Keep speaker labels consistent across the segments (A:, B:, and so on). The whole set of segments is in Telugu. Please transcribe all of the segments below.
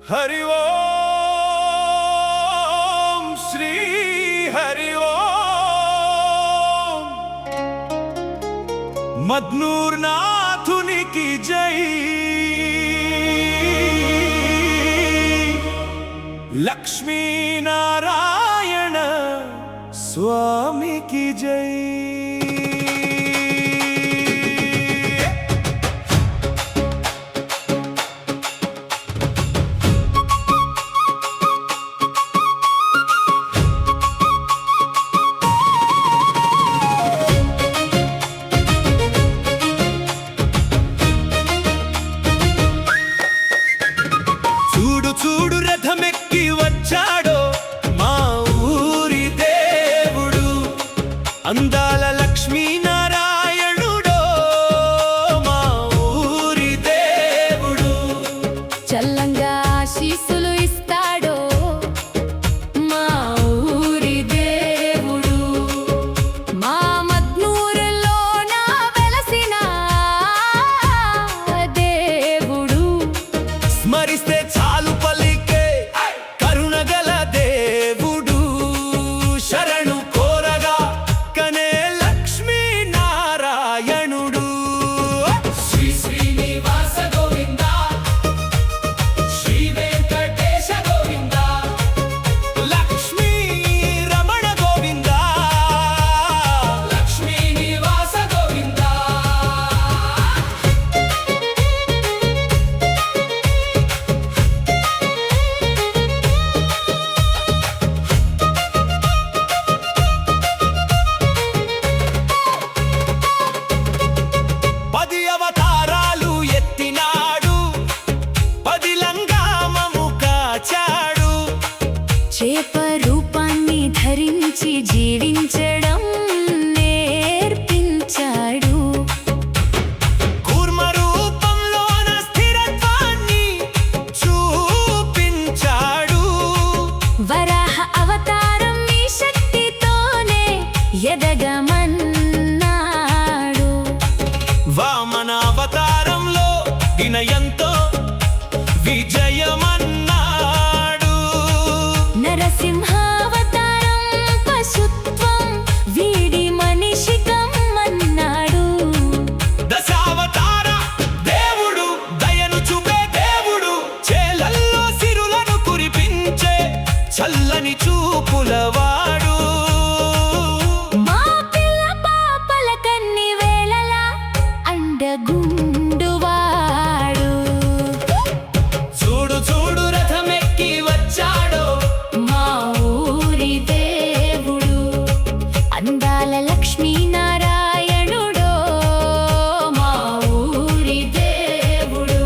A: हरि ओम श्री हरि ओम। मदनूर नाथुनि की जय, लक्ष्मी नारायण स्वामी की जय। చూడు రథమెక్కి వచ్చాడో మా ఊరి దేవుడు, అందాల లక్ష్మీ నారాయణుడో మా ఊరి దేవుడు।
B: చల్లంగా ఆశీస్సులు ఇస్తాడో మా ఊరి దేవుడు, మా మద్నూరులోన వెలసిన దేవుడు।
A: స్మరిస్తే చాలు పలికే కరుణగల దేవుడు, శరణు కోరగా కనే లక్ష్మీ నారాయణుడు। శ్రీ శ్రీనివాస గోవింద, శ్రీ వెంకటేశ గోవింద, లక్ష్మీ రమణ గోవింద, లక్ష్మీ నివాస గోవింద। పది అవతారాలు ఎత్తినాడు, పది లంగామము కాచాడు,
B: చేప రూపాన్ని ధరించి జీవించడం నేర్పించాడు।
A: కూర్మ రూపంలోన స్థిరత్వాన్ని చూపించాడు,
B: వరాహ అవతారం ఈ శక్తితోనే ఎదగమన్నాడు।
A: వామన అవతారంలో వినయంతో విజయమన్నాడు,
B: నరసింహావతారం పశుత్వం వీడి మనిషి కమ్మన్నాడు।
A: దశావతార దేవుడు దయను చూపే దేవుడు, చేలల్లో సిరులను కురిపించే చల్లని చూపులవాడు।
B: మా పిల్ల పాపల కన్ని వేళలా అండగుండువాడు।
A: చూడు చూడు రథమెక్కి వచ్చాడో
B: మా ఊరి దేవుడు, అందాల లక్ష్మీ నారాయణుడో మా ఊరి దేవుడు।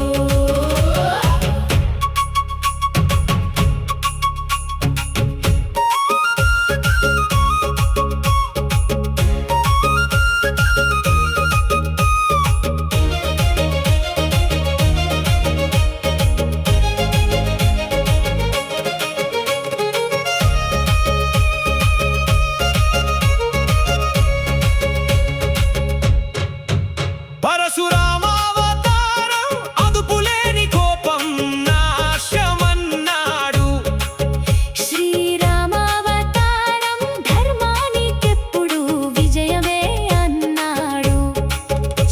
A: పరశురామావతారం అదుపులేని కోపం నాశమన్నాడు,
B: శ్రీరామావతారం ధర్మానికెప్పుడు విజయమే అన్నాడు।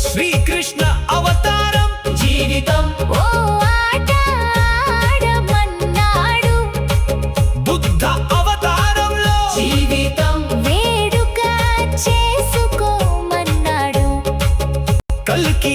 A: శ్రీకృష్ణ అవతారం జీవితం
B: ఓ ఆట ఆడమన్నాడు,
A: బుద్ధ అవతారంలో జీవితం
B: వేడుక చేసుకోమన్నాడు।
A: కల్కి